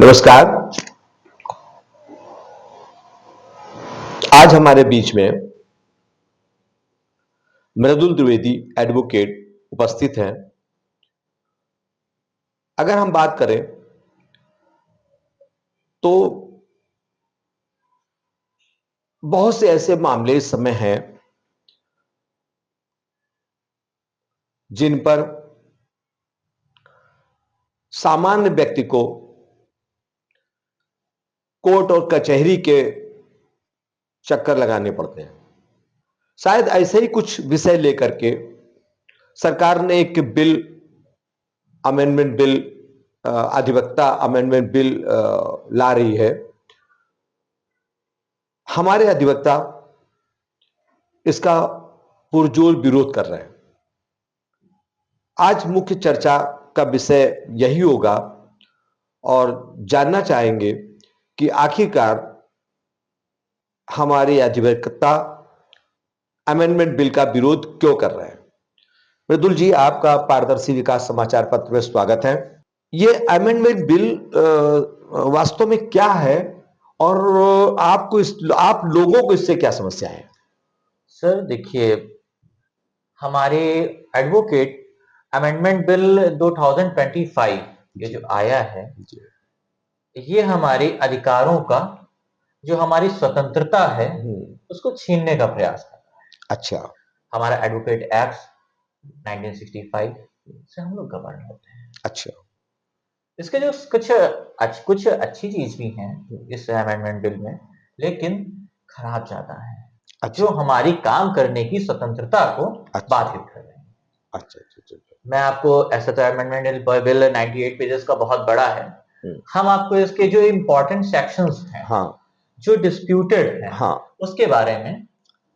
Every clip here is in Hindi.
नमस्कार। आज हमारे बीच में मृदुल द्विवेदी एडवोकेट उपस्थित हैं। अगर हम बात करें तो बहुत से ऐसे मामले इस समय हैं जिन पर सामान्य व्यक्ति को कोर्ट और कचहरी के चक्कर लगाने पड़ते हैं। शायद ऐसे ही कुछ विषय लेकर के सरकार ने एक बिल, अमेंडमेंट बिल, अधिवक्ता अमेंडमेंट बिल ला रही है। हमारे अधिवक्ता इसका पुरजोर विरोध कर रहे हैं। आज मुख्य चर्चा का विषय यही होगा और जानना चाहेंगे कि आखिरकार हमारे अधिवक्ता अमेंडमेंट बिल का विरोध क्यों कर रहे हैं। मृदुल जी, आपका पारदर्शी विकास समाचार पत्र में स्वागत है। ये अमेंडमेंट बिल वास्तव में क्या है और आप लोगों को इससे क्या समस्या है? सर देखिए, हमारे एडवोकेट अमेंडमेंट बिल 2025 ये जो आया है, ये हमारे अधिकारों का, जो हमारी स्वतंत्रता है, उसको छीनने का प्रयास कर रहा है। अच्छा। हमारा एडवोकेट एक्ट 1965 से हम लोग गवर्न होते हैं। अच्छा। इसके जो कुछ अच्छी चीज भी हैं इस अमेंडमेंट बिल में, लेकिन खराब ज्यादा है। अच्छा। जो हमारी काम करने की स्वतंत्रता को बाधित कर रहे हैं। अच्छा अच्छा अच्छा। मैं आपको, ऐसा तो अमेंडमेंट बिल 98 पेजेस का बहुत बड़ा है। हम आपको इसके जो इम्पोर्टेंट सेक्शंस हैं, जो डिस्प्यूटेड हैं, उसके बारे में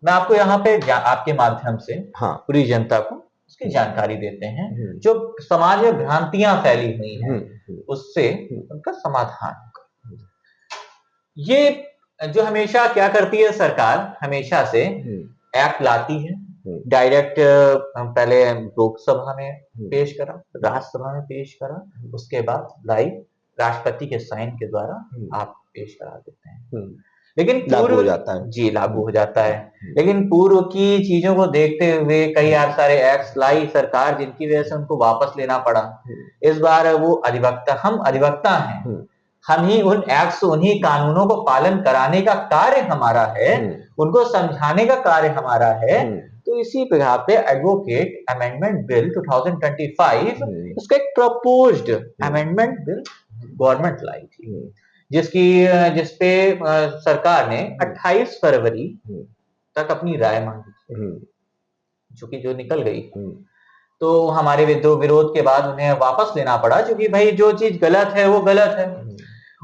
मैं आपको यहाँ पे आपके माध्यम से पूरी जनता को उसकी जानकारी देते हैं। जो समाज में भ्रांतियां फैली हुई हैं, उससे उनका समाधान होगा। ये जो हमेशा क्या करती है सरकार, हमेशा से एक्ट लाती है, डायरेक्ट पहले लोकसभा में पेश करा, राज्यसभा में पेश करा, उसके बाद लाइव राष्ट्रपति के साइन के द्वारा आप पेश करा देते हैं। लेकिन लागू हो जाता है। जी, लागू हो जाता है। लेकिन पूर्व की चीजों को देखते हुए कई सारे एक्ट्स लाई सरकार, जिनकी वजह से उनको वापस लेना पड़ा। इस बार वो हम अधिवक्ता हैं, हम ही उन एक्ट्स, उन्हीं कानूनों को पालन कराने का कार्य हमारा है, उनको समझाने का कार्य हमारा है। तो इसी प्रकार पे एडवोकेट अमेंडमेंट बिल 2025 उसका एक प्रपोज्ड अमेंडमेंट बिल गवर्नमेंट लाई थी, जिसपे सरकार ने 28 फरवरी तक अपनी राय मांगी थी, जो निकल गई। तो हमारे विरोध के बाद उन्हें वापस लेना पड़ा, क्योंकि भाई जो चीज गलत है वो गलत है।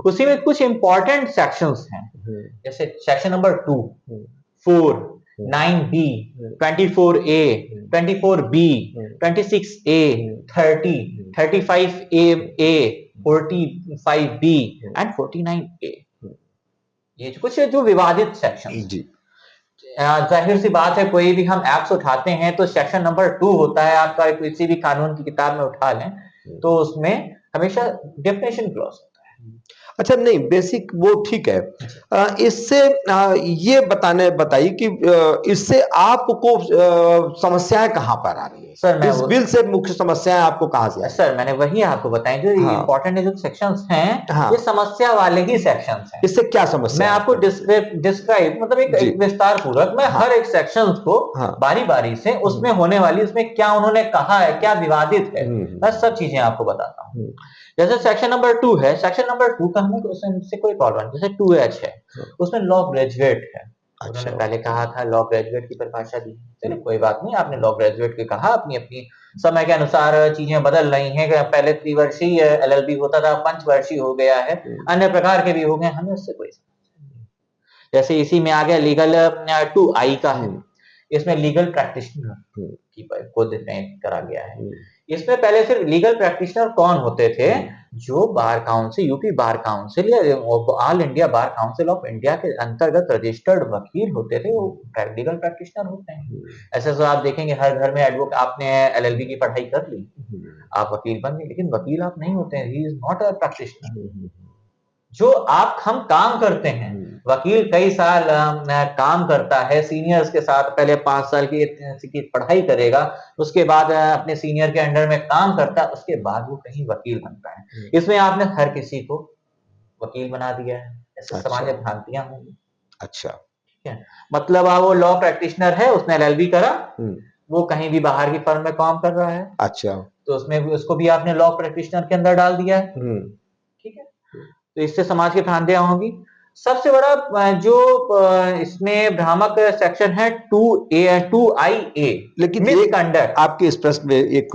उसी में कुछ इंपॉर्टेंट सेक्शंस हैं, जैसे section number 2, 4, 9B, 24A, 24B, 26A, 30, 35A, 45B and 49A। ये कुछ जो विवादित सेक्शन जी। जाहिर सी बात है, कोई भी हम एक्ट्स उठाते हैं तो सेक्शन नंबर 2 होता है आपका, किसी भी कानून की किताब में उठा लें तो उसमें हमेशा डेफिनेशन क्लॉज होता है। अच्छा, नहीं, बेसिक वो ठीक है। इससे ये बताइए कि इससे आपको समस्याएं कहां पर आ रही है? सर, इस बिल से मुख्य समस्याएं आपको कहां से आ रही है? सर, मैंने वही आपको बताया, जो इम्पोर्टेंट जो सेक्शंस हैं, ये समस्या वाले ही सेक्शंस हैं। इससे क्या समस्या? मैं आपको डिस्क्राइब, मतलब एक विस्तार पूर्वक मैं हर एक सेक्शंस को बारी बारी से, उसमें होने वाली, उसमें क्या उन्होंने कहा है, क्या विवादित है, मैं सब चीजें आपको बताता हूँ। जैसे सेक्शन नंबर 2 है, सेक्शन नंबर 2 का हमें उससे कोई प्रॉब्लम, जैसे 2H है, उसमें लॉ ग्रेजुएट है। उन्होंने पहले कहा था लॉ ग्रेजुएट की परिभाषा दी, चलिए कोई बात नहीं, आपने लॉ ग्रेजुएट के कहा, अपनी अपनी समय के अनुसार चीजें बदल रही हैं। पहले त्रिवर्षीय LLB होता था, पंचवर्षीय हो गया है, अन्य प्रकार के भी हो गए, हमें उससे कोई समस्या नहीं। जैसे इसी में आ गया लीगल 2I का है, इसमें लीगल प्रैक्टिशनर को डिफाइन करा गया है। इसमें पहले सिर्फ लीगल प्रैक्टिशनर कौन होते थे? जो bar council, UP bar council या all India bar council of India के अंतर्गत रजिस्टर्ड वकील होते थे, वो लीगल प्रैक्टिशनर होते हैं। ऐसे तो आप देखेंगे हर घर में एडवोकेट, आपने LLB की पढ़ाई कर ली, आप वकील बन गए, लेकिन वकील आप नहीं होते हैं, he is not a practitioner. जो हम काम करते हैं, वकील कई साल काम करता है सीनियर्स के साथ, पहले 5 साल की पढ़ाई करेगा, उसके बाद अपने सीनियर के अंडर में काम करता है, उसके बाद वो कहीं वकील बनता है। इसमें आपने हर किसी को वकील बना दिया है, ऐसे समाज में भ्रांतियां होंगी। अच्छा, ठीक है, मतलब वो लॉ प्रैक्टिशनर है, उसने एलएलबी करा, वो कहीं भी बाहर की फर्म में काम कर रहा है, अच्छा, तो उसमें भी उसको भी आपने लॉ प्रैक्टिशनर के अंदर डाल दिया है। ठीक है, तो इससे समाज की भ्रांतियां होंगी। सबसे बड़ा जो इसमें भ्रामक सेक्शन है 2A लेकिन मिसकंडक्ट। आपके इस प्रश्न में एक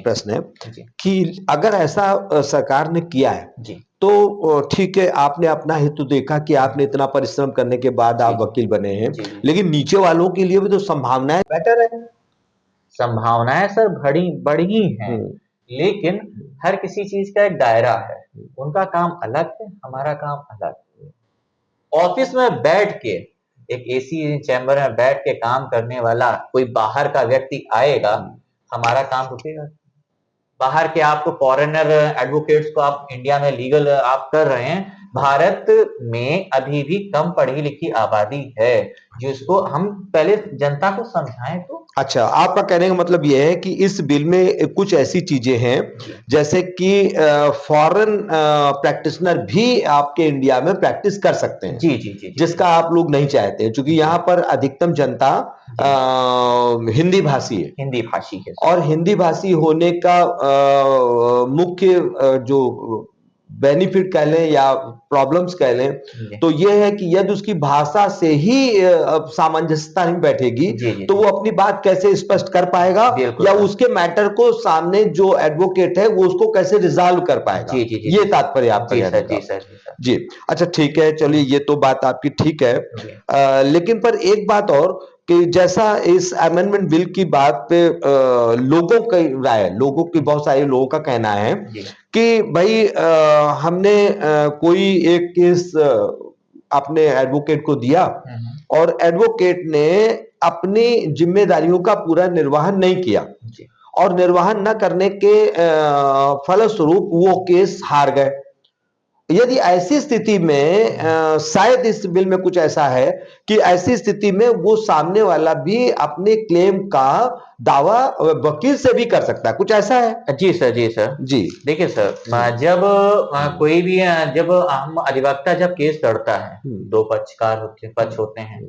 प्रश्न है कि अगर ऐसा सरकार ने किया है जी तो ठीक है, आपने अपना हित देखा कि आपने इतना परिश्रम करने के बाद आप वकील बने हैं, लेकिन नीचे वालों के लिए भी तो संभावनाएं बेटर है। संभावनाएं सर बड़ी हैं, लेकिन हर किसी चीज का एक दायरा है। उनका काम अलग है, हमारा काम अलग है। ऑफिस में बैठ के, एक एसी चैम्बर में बैठ के काम करने वाला कोई बाहर का व्यक्ति आएगा, हमारा काम रुकेगा। बाहर के आपको फॉरेनर एडवोकेट्स को आप इंडिया में लीगल आप कर रहे हैं। भारत में अभी भी कम पढ़ी लिखी आबादी है, जिसको हम पहले जनता को समझाएं तो। अच्छा, आपका कहने का मतलब यह है कि इस बिल में कुछ ऐसी चीजें हैं जैसे कि फॉरेन प्रैक्टिशनर भी आपके इंडिया में प्रैक्टिस कर सकते हैं, जी, जिसका आप लोग नहीं चाहते, क्योंकि यहाँ पर अधिकतम जनता हिंदी भाषी है, हिंदी भाषी है, और हिंदी भाषी होने का मुख्य जो बेनिफिट कह लें या प्रॉब्लम्स कह लें, तो यह है कि यदि उसकी भाषा से ही सामंजस्यता नहीं बैठेगी, तो वो अपनी बात कैसे स्पष्ट कर पाएगा, या उसके मैटर को सामने जो एडवोकेट है वो उसको कैसे रिजॉल्व कर पाएगा। ये तात्पर्य आपका कहने का। जी, अच्छा ठीक है, चलिए ये तो बात आपकी ठीक है, लेकिन पर एक बात और कि जैसा इस अमेंडमेंट बिल की बात पे लोगों की राय, लोगों की बहुत सारे लोगों का कहना है कि भाई हमने कोई एक केस अपने एडवोकेट को दिया और एडवोकेट ने अपनी जिम्मेदारियों का पूरा निर्वहन नहीं किया, और निर्वहन न करने के फलस्वरूप वो केस हार गए। यदि ऐसी स्थिति में शायद इस बिल में कुछ ऐसा है कि ऐसी स्थिति में वो सामने वाला भी अपने क्लेम का दावा वकील से भी कर सकता है, कुछ ऐसा है? जी सर, जी सर, जी। देखिए सर, जब कोई भी जब हम अधिवक्ता जब केस लड़ता है, दो पक्ष होते हैं,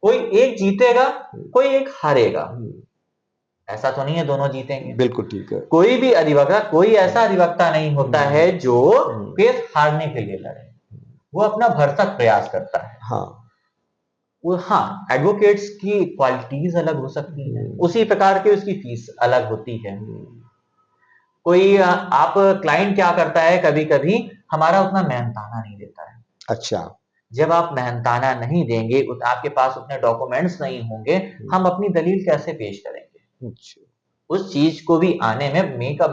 कोई एक जीतेगा, कोई एक हारेगा, ऐसा तो नहीं है दोनों जीतेंगे। बिल्कुल ठीक है। कोई भी अधिवक्ता, कोई ऐसा अधिवक्ता नहीं होता है जो केस हारने के लिए लड़े, वो अपना भरसक प्रयास करता है। हाँ, एडवोकेट्स की क्वालिटीज अलग हो सकती हैं, उसी प्रकार की उसकी फीस अलग होती है। कोई आप क्लाइंट क्या करता है, कभी कभी हमारा उतना मेहनताना नहीं देता है। अच्छा, जब आप मेहनताना नहीं देंगे, आपके पास उतने डॉक्यूमेंट्स नहीं होंगे, हम अपनी दलील कैसे पेश करेंगे? उस चीज को भी आने में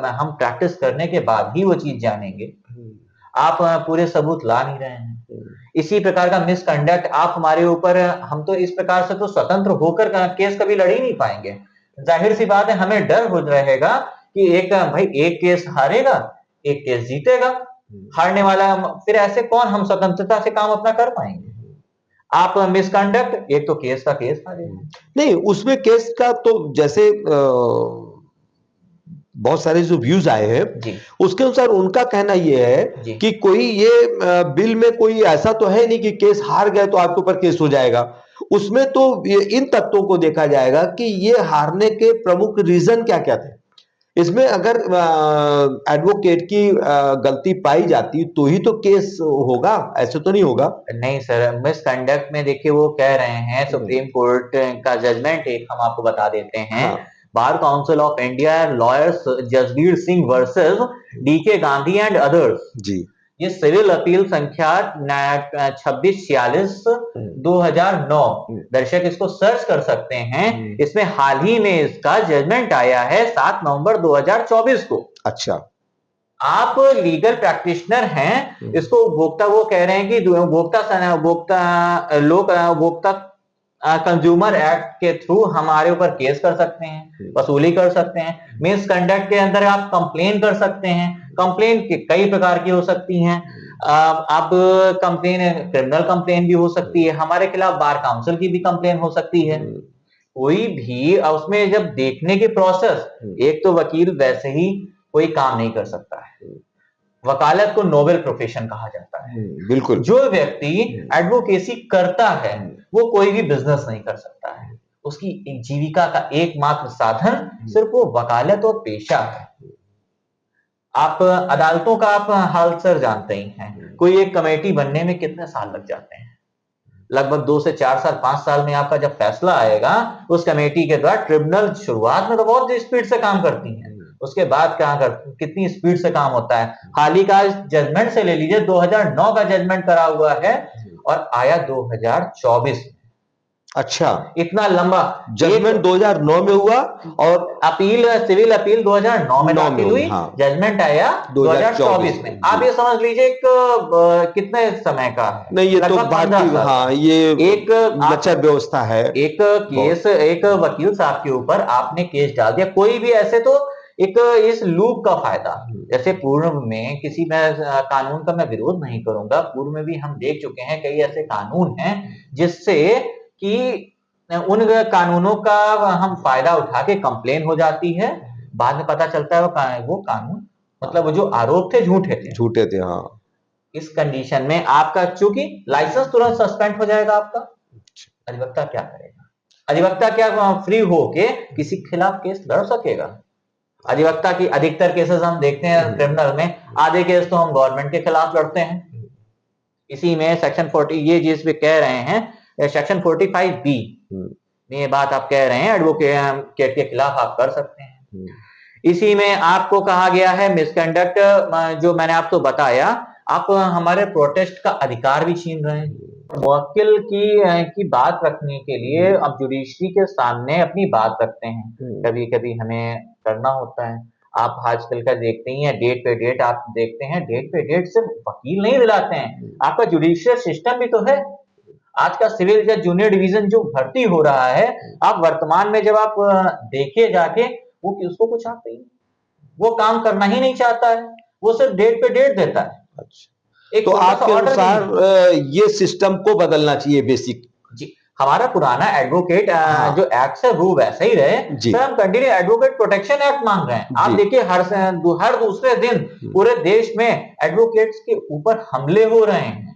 हम प्रैक्टिस करने के बाद ही वो चीज जानेंगे। आप पूरे सबूत ला नहीं रहे हैं। इसी प्रकार का मिसकंडक्ट आप हमारे ऊपर, हम तो इस प्रकार से तो स्वतंत्र होकर केस कभी लड़ ही नहीं पाएंगे। जाहिर सी बात है, हमें डर हो रहेगा कि एक केस हारेगा, एक केस जीतेगा, हारने वाला, फिर ऐसे कौन हम स्वतंत्रता से काम अपना कर पाएंगे? आप मिसकंडक्ट, एक तो केस का केस हारेगा। नहीं, उसमें केस का तो जैसे बहुत सारे जो व्यूज आए हैं, उसके अनुसार उनका कहना यह है कि कोई ये बिल में कोई ऐसा तो है नहीं कि केस हार गए तो आपके ऊपर केस हो जाएगा। उसमें तो इन तत्वों को देखा जाएगा कि ये हारने के प्रमुख रीजन क्या क्या थे। इसमें अगर एडवोकेट की गलती पाई जाती तो ही तो केस होगा, ऐसे तो नहीं होगा। नहीं सर, मिसकंडक्ट में देखिए वो कह रहे हैं, सुप्रीम कोर्ट का जजमेंट एक हम आपको बता देते हैं। Bar council of India lawyers Jasbir Singh versus DK Gandhi and others. जी, ये सिविल अपील संख्या 2646 2009, दर्शक इसको सर्च कर सकते हैं। इसमें हाल ही में इसका जजमेंट आया है 7 नवंबर 2024 को। अच्छा, आप लीगल प्रैक्टिशनर हैं, इसको उपभोक्ता, वो कह रहे हैं कि उपभोक्ता कंज्यूमर एक्ट के थ्रू हमारे ऊपर केस कर सकते हैं, वसूली कर सकते हैं। मिसकंडक्ट के अंदर आप कंप्लेन कर सकते हैं। कंप्लेन कई प्रकार की हो सकती हैं। अब कंप्लेन, क्रिमिनल कंप्लेन भी हो सकती है, हमारे खिलाफ बार काउंसिल की भी कंप्लेन हो सकती है। कोई भी उसमें जब देखने की प्रोसेस, एक तो वकील वैसे ही कोई काम नहीं कर सकता है, वकालत को नोबेल प्रोफेशन कहा जाता है। बिल्कुल। जो व्यक्ति एडवोकेसी करता है वो कोई भी बिजनेस नहीं कर सकता है, उसकी एक जीविका का एकमात्र साधन सिर्फ वो वकालत और पेशा है। आप अदालतों का आप हाल सर जानते ही हैं, कोई एक कमेटी बनने में कितने साल लग जाते हैं, लगभग 2 से 4 साल 5 साल में आपका जब फैसला आएगा उस कमेटी के द्वारा। ट्रिब्यूनल शुरुआत में तो बहुत स्पीड से काम करती है, उसके बाद कितनी स्पीड से काम होता है। हाल ही का जजमेंट से ले लीजिए, 2009 का जजमेंट करा हुआ है और आया 2024 में। अच्छा, इतना लंबा जजमेंट 2009 में हुआ और अपील, सिविल अपील 2009 में दाखिल हुई, हाँ, जजमेंट आया 2024 में। आप ये समझ लीजिए कितने समय का है, नहीं ये तो भारतीय, हाँ ये एक लचर व्यवस्था है। एक केस, एक वकील साहब के ऊपर आपने केस डाल दिया, कोई भी ऐसे तो एक इस लूप का फायदा, जैसे पूर्व में किसी में कानून का मैं विरोध नहीं करूंगा, पूर्व में भी हम देख चुके हैं कई ऐसे कानून हैं जिससे कि उन कानूनों का हम फायदा उठा के कंप्लेन हो जाती है, बाद में पता चलता है वो कानून मतलब वो जो आरोप थे झूठे थे। हाँ, इस कंडीशन में आपका चूंकि लाइसेंस तुरंत सस्पेंड हो जाएगा आपका, अधिवक्ता क्या करेगा? अधिवक्ता क्या फ्री होके किसी के खिलाफ केस लड़ सकेगा? अधिवक्ता की अधिकतर केसेस हम देखते हैं क्रिमिनल में, आधे केस तो हम गवर्नमेंट के खिलाफ लड़ते हैं। इसी में सेक्शन 40 ये जिस पे कह रहे हैं, सेक्शन 45B में ये बात आप कह रहे हैं एडवोकेट के खिलाफ आप कर सकते हैं। इसी में आपको कहा गया है मिसकंडक्ट, जो मैंने आपको बताया, आप हमारे प्रोटेस्ट का अधिकार भी छीन रहे हैं। मुवक्किल की बात रखने के लिए अब जुडिशरी के सामने अपनी बात रखते हैं, कभी कभी हमें करना होता है। आप आजकल का देखते ही हैं, डेट पे डेट आप देखते हैं, डेट पे डेट सिर्फ वकील नहीं दिलाते हैं, आपका जुडिशियल सिस्टम भी तो है। आज का सिविल जज जूनियर डिवीजन जो भर्ती हो रहा है, आप वर्तमान में जब आप देखिए जाके, वो उसको कुछ आता ही नहीं, वो काम करना ही नहीं चाहता है, वो सिर्फ डेट पे डेट देता है। अच्छा, तो आपके अनुसार ये सिस्टम को बदलना चाहिए बेसिक? जी, हमारा पुराना एडवोकेट जो एक्ट है वो वैसा ही रहे सर। हम कंटिन्यू एडवोकेट प्रोटेक्शन एक्ट मांग रहे हैं। आप देखिए हर दूसरे दिन पूरे देश में एडवोकेट्स के ऊपर हमले हो रहे हैं।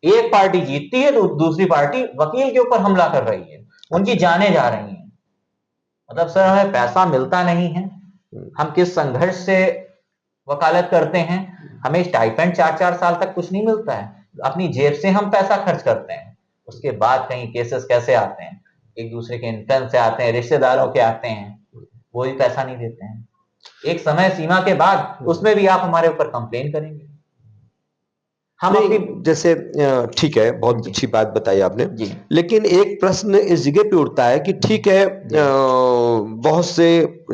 एक पार्टी जीतती है तो दूसरी पार्टी वकील के ऊपर हमला कर रही है, उनकी जाने जा रही हैं। मतलब सर हमें पैसा मिलता नहीं है, हम किस संघर्ष से वकालत करते हैं, हमें स्टाइपेंड 4-4 साल तक कुछ नहीं मिलता है, अपनी जेब से हम पैसा खर्च करते हैं। उसके बाद कहीं केसेस कैसे आते हैं, एक दूसरे के इन्फ्लुएंस से आते हैं, रिश्तेदारों के आते हैं, वो भी पैसा नहीं देते हैं। एक समय सीमा के बाद उसमें भी आप हमारे ऊपर कंप्लेन करेंगे। हम अपनी जैसे ठीक है, बहुत अच्छी बात बताई आपने, लेकिन एक प्रश्न इस जगह पे उठता है कि ठीक है, बहुत से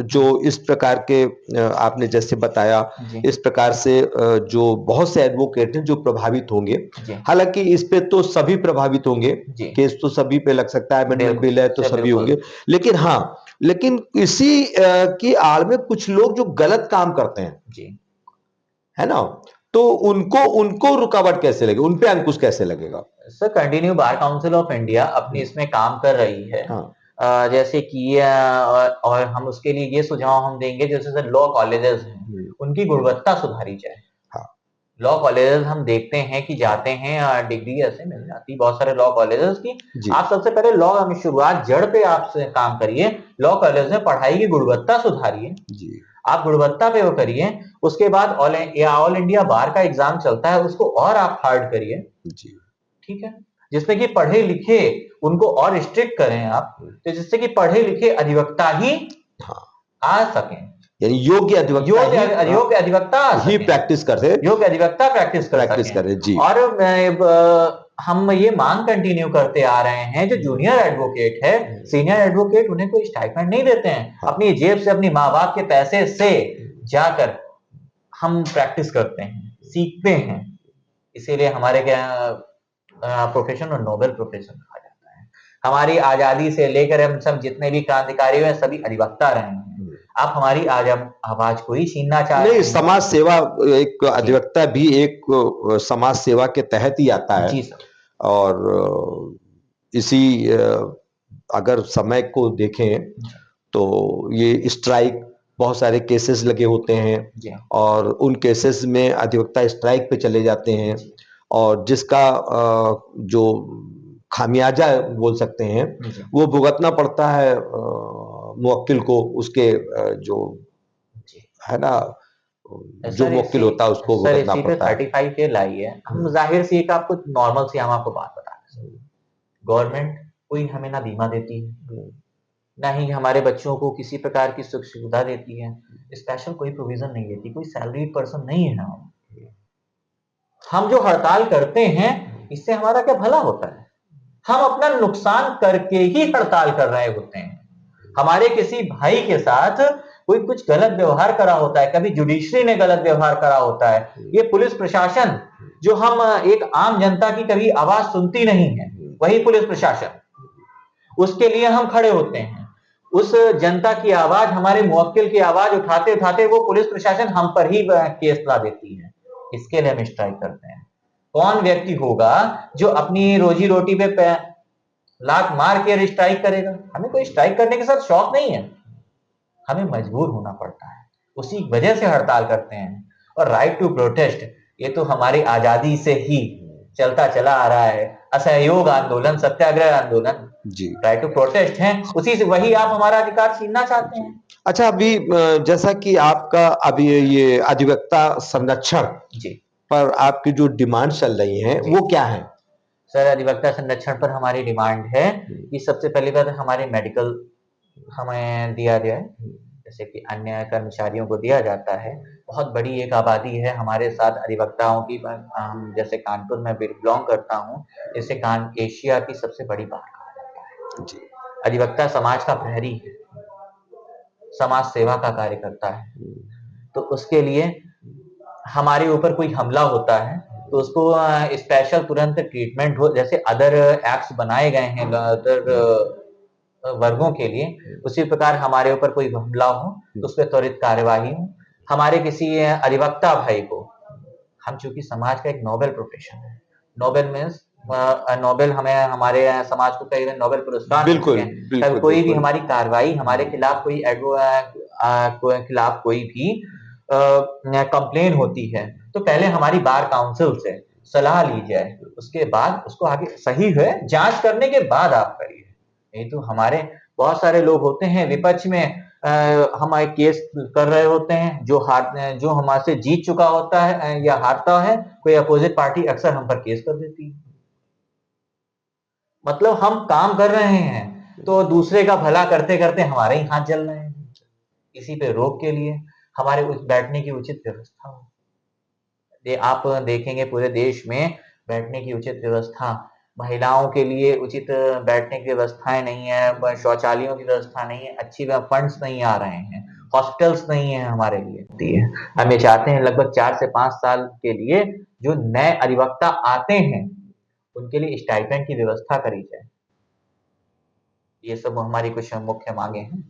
जो इस प्रकार के आपने जैसे बताया, इस प्रकार से जो बहुत से एडवोकेट हैं जो प्रभावित होंगे, हालांकि इस पे तो सभी प्रभावित होंगे, केस तो सभी पे लग सकता है, अमेंडमेंट बिल है तो सभी होंगे, लेकिन हाँ, लेकिन इसी की आड़ में कुछ लोग जो गलत काम करते हैं, है ना, तो उनको रुकावट कैसे लगेगी, उन पे अंकुश कैसे लगेगा? Sir continue bar council of India अपनी इसमें काम कर रही है। हाँ। जैसे कि और हम उसके लिए ये सुझाव हम देंगे, जैसे सर लॉ कॉलेजेस हैं उनकी गुणवत्ता सुधारी जाए। हाँ। लॉ कॉलेजेस हम देखते हैं कि जाते हैं, डिग्री ऐसे मिल जाती बहुत सारे लॉ कॉलेजेस की। आप सबसे पहले लॉ में शुरुआत जड़ पे आप काम करिए, लॉ कॉलेज में पढ़ाई की गुणवत्ता सुधारिए, आप गुणवत्ता पे वो करिए। उसके बाद ऑल इंडिया बार का एग्जाम चलता है, उसको और आप हार्ड करिए, ठीक है, जिसमें कि पढ़े लिखे उनको और स्ट्रिक्ट करें आप, तो जिससे कि पढ़े लिखे अधिवक्ता ही आ सकें, यानी योग्य अधिवक्ता ही प्रैक्टिस करते, योग्य अधिवक्ता प्रैक्टिस करें जी। और हम ये मांग कंटिन्यू करते आ रहे हैं, जो जूनियर एडवोकेट है, सीनियर एडवोकेट, उन्हें कोई स्टाइपेंड नहीं देते हैं। अपनी जेब से, अपनी माँ बाप के पैसे से जाकर हम प्रैक्टिस करते हैं, सीखते हैं, इसीलिए हमारे प्रोफेशन और नोबेल प्रोफेशन कहा जाता है। हमारी आजादी से लेकर हम सब जितने भी क्रांतिकारी हुए सभी अधिवक्ता रहे हैं। आप हमारी आज आवाज को ही छीनना चाह रहे नहीं, हैं। समाज सेवा एक अधिवक्ता भी एक समाज सेवा के तहत ही आता है। जी सर। और इसी अगर समय को देखें तो ये स्ट्राइक, बहुत सारे केसेस लगे होते हैं और उन केसेस में अधिवक्ता स्ट्राइक पे चले जाते हैं और जिसका जो खामियाजा बोल सकते हैं वो भुगतना पड़ता है मुवक्किल को, उसके जो है ना, जो मुवक्किल होता है उसको भुगतना पड़ता है। 35 ए लाई है। हम जाहिर सी एक आपको नॉर्मल सी हम आपको बात बता रहे हैं, गवर्नमेंट कोई हमें ना बीमा देती है, ना ही हमारे बच्चों को किसी प्रकार की सुख सुविधा देती है, स्पेशल कोई प्रोविजन नहीं देती, कोई सैलरीड पर्सन नहीं है हम जो हड़ताल करते हैं इससे हमारा क्या भला होता है? हम अपना नुकसान करके ही हड़ताल कर रहे होते हैं। हमारे किसी भाई के साथ कोई कुछ गलत व्यवहार करा होता है, कभी जुडिशरी ने गलत व्यवहार करा होता है, ये पुलिस प्रशासन जो हम एक आम जनता की कभी आवाज सुनती नहीं है, वही पुलिस प्रशासन, उसके लिए हम खड़े होते हैं। उस जनता की आवाज, हमारे मुवक्किल की आवाज उठाते उठाते वो पुलिस प्रशासन हम पर ही केस ला देती है। इसके लिए हम स्ट्राइक करते हैं। कौन व्यक्ति होगा जो अपनी रोजी रोटी पे लात मार के स्ट्राइक करेगा? हमें कोई स्ट्राइक करने के साथ शौक नहीं है, हमें मजबूर होना पड़ता है, उसी वजह से हड़ताल करते हैं। और राइट टू प्रोटेस्ट ये तो हमारी आजादी से ही चलता चला आ रहा है। असहयोग आंदोलन, सत्याग्रह आंदोलन, जी राइट टू प्रोटेस्ट है, उसी से वही आप हमारा अधिकार छीनना चाहते हैं। अच्छा, अभी जैसा कि आपका अभी ये अधिवक्ता संरक्षण जी पर आपकी जो डिमांड चल रही है वो क्या है? सर, अधिवक्ता संरक्षण पर हमारी डिमांड है कि सबसे पहली बात हमारे मेडिकल हमें दिया जाए, जैसे कि अन्य कर्मचारियों को दिया जाता है। बहुत बड़ी एक आबादी है हमारे साथ अधिवक्ताओं की। हम जैसे कानपुर में बिलोंग करता हूँ, जैसे एशिया की सबसे बड़ी बार कहा जाता है जी। अधिवक्ता समाज का प्रहरी है, समाज सेवा का कार्य करता है, तो उसके लिए हमारे ऊपर कोई हमला होता है तो उसको स्पेशल तुरंत ट्रीटमेंट हो, जैसे अदर एक्ट्स बनाए गए हैं अदर वर्गों के लिए, उसी प्रकार हमारे ऊपर कोई हमला हो तो उस पर त्वरित कार्यवाही हो। हमारे किसी अधिवक्ता भाई को, हम चूंकि समाज का एक नोबेल प्रोफेशन है, नोबेल मीन्स नोबेल, हमें हमारे समाज को कई नोबेल पुरस्कार बिल्कुल, बिल्कुल, कोई भी हमारी कार्रवाई, हमारे खिलाफ कोई खिलाफ कोई भी कंप्लेन होती है तो पहले हमारी बार काउंसिल से सलाह ली जाए, उसके बाद उसको आगे सही है जांच करने के बाद आप करिए। नहीं तो हमारे बहुत सारे लोग होते हैं विपक्ष में, हमारे केस कर रहे होते हैं, जो हमारे से जीत चुका होता है या हारता है, कोई अपोजिट पार्टी अक्सर हम पर केस कर देती है। मतलब हम काम कर रहे हैं तो दूसरे का भला करते करते हमारे ही हाथ जल रहे हैं। इसी पे रोक के लिए हमारे बैठने की उचित व्यवस्था हो। आप देखेंगे पूरे देश में बैठने की उचित व्यवस्था, महिलाओं के लिए उचित बैठने की व्यवस्थाएं नहीं है, शौचालयों की व्यवस्था नहीं है, अच्छी फंड्स नहीं आ रहे हैं, हॉस्पिटल्स नहीं है हमारे लिए। हम ये चाहते हैं लगभग 4 से 5 साल के लिए जो नए अधिवक्ता आते हैं उनके लिए स्टाइपेंड की व्यवस्था करी जाए। ये सब हमारी कुछ मुख्य मांगे हैं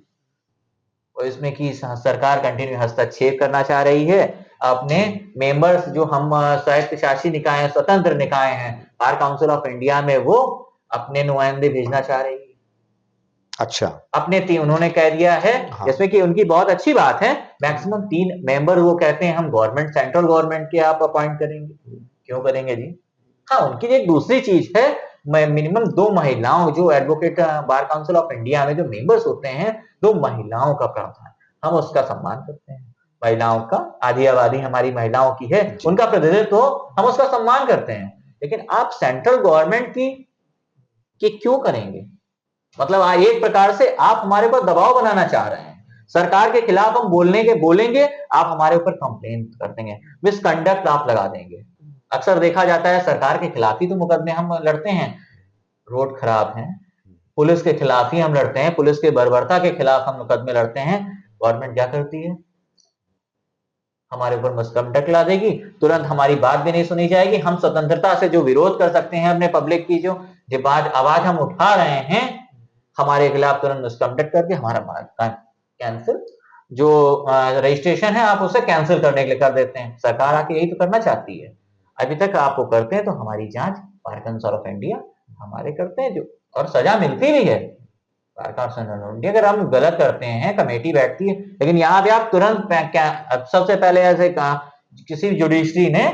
और इसमें कि सरकार कंटिन्यू हस्तक्षेप करना चाह रही है। अपने मेंबर्स जो हम स्वायत्त शासी निकाय हैं, स्वतंत्र निकाय हैं, बार काउंसिल ऑफ इंडिया में वो अपने नुमाइंदे भेजना चाह रही है। अच्छा, अपने उन्होंने कह दिया है, जिसमें कि उनकी बहुत अच्छी बात है, मैक्सिमम 3 मेंबर वो कहते हैं हम गवर्नमेंट, सेंट्रल गवर्नमेंट के आप अपॉइंट करेंगे। क्यों करेंगे जी? हाँ, उनकी एक दूसरी चीज है, मिनिमम 2 महिलाओं जो advocate bar council of India में जो मेंबर्स होते हैं, 2 महिलाओं का प्रावधान, हम उसका सम्मान करते हैं। महिलाओं का, आधी आबादी हमारी महिलाओं की है, उनका प्रतिनिधित्व हो, हम उसका सम्मान करते हैं। लेकिन आप सेंट्रल गवर्नमेंट की क्यों करेंगे? मतलब एक प्रकार से आप हमारे ऊपर दबाव बनाना चाह रहे हैं। सरकार के खिलाफ हम बोलेंगे, आप हमारे ऊपर कंप्लेन कर देंगे, मिसकंडक्ट आप लगा देंगे। अक्सर देखा जाता है सरकार के खिलाफ ही तो मुकदमे हम लड़ते हैं। रोड खराब है, पुलिस के खिलाफ ही हम लड़ते हैं, पुलिस के बर्बरता के खिलाफ हम मुकदमे लड़ते हैं। गवर्नमेंट क्या करती है? हमारे ऊपर मिसकंडक्ट ला देगी, तुरंत हमारी बात भी नहीं सुनी जाएगी। हम स्वतंत्रता से जो विरोध कर सकते हैं अपने पब्लिक की जो आवाज हम उठा रहे हैं, हमारे खिलाफ तुरंत मिसकंडक्ट करके हमारा कैंसिल जो रजिस्ट्रेशन है आप उसे कैंसिल करने के लिए कर देते हैं। सरकार आके यही तो करना चाहती है। अभी तक आपको करते हैं तो हमारी जांच बार काउंसिल ऑफ इंडिया हमारे करते हैं जो, और सजा मिलती भी है। बार काउंसिल ऑफ इंडिया अगर हम गलत करते हैं कमेटी बैठती है, लेकिन यहाँ पे आप तुरंत सबसे पहले ऐसे कहा किसी जुडिशरी ने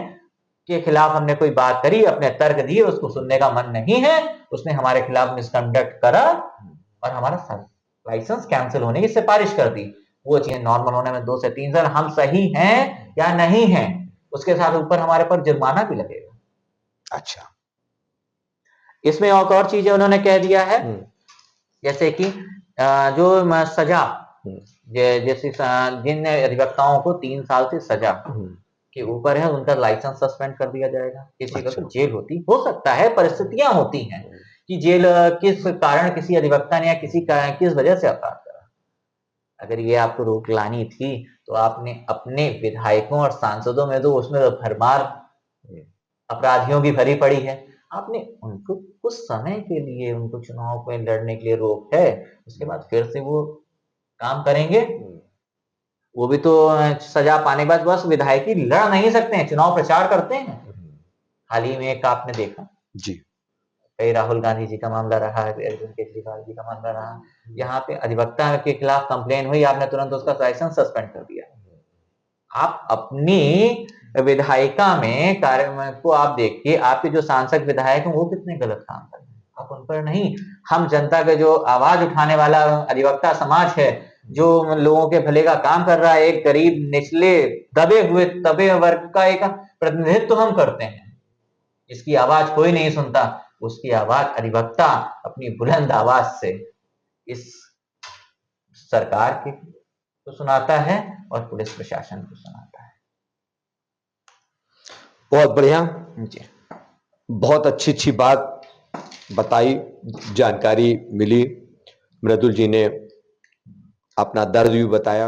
के खिलाफ हमने कोई बात करी, अपने तर्क दिए, उसको सुनने का मन नहीं है, उसने हमारे खिलाफ मिसकंडक्ट करा और हमारा लाइसेंस कैंसिल होने की सिफारिश कर दी। वो चीजें नॉर्मल होने में 2 से 3 साल, हम सही हैं या नहीं हैं, उसके साथ ऊपर हमारे पर जुर्माना भी लगेगा। अच्छा, इसमें और चीजें उन्होंने कह दिया है, जैसे कि जो सजा, जैसे जिन अधिवक्ताओं को 3 साल से सजा के ऊपर है उनका लाइसेंस सस्पेंड कर दिया जाएगा। किसी का तो जेल हो सकता है, परिस्थितियां होती हैं कि जेल किस कारण किसी अधिवक्ता ने या किस वजह से अपराध करा। अगर ये आपको रोक लानी थी तो आपने अपने विधायकों और सांसदों में तो उसमें भरमार अपराधियों की भरी पड़ी है, आपने उनको कुछ समय के लिए उनको चुनाव में लड़ने के लिए रोक है, उसके बाद फिर से वो काम करेंगे। वो भी तो सजा पाने के बाद बस विधायकी लड़ नहीं सकते हैं, चुनाव प्रचार करते हैं। हाल ही में एक आपने देखा जी, कई राहुल गांधी जी का मामला रहा है, अरविंद केजरीवाल जी का मामला रहा, यहाँ पे अधिवक्ता के खिलाफ कंप्लेन हुई, आपने तुरंत उसका लाइसेंस सस्पेंड कर दिया। आप अपनी विधायिका में कार्य को आप देखिए, आपके जो सांसद विधायक हैं वो कितने गलत काम कर रहे हैं, आप उन पर नहीं। हम जनता के जो आवाज उठाने वाला अधिवक्ता समाज है, जो लोगों के भले का काम कर रहा है, एक गरीब निचले दबे वर्ग का एक प्रतिनिधित्व हम करते हैं, जिसकी आवाज कोई नहीं सुनता, उसकी आवाज अधिवक्ता अपनी बुलंद आवाज से इस सरकार को सुनाता है और पुलिस प्रशासन को सुनाता है। बहुत बढ़िया जी, बहुत अच्छी बात बताई, जानकारी मिली। मृदुल जी ने अपना दर्द भी बताया।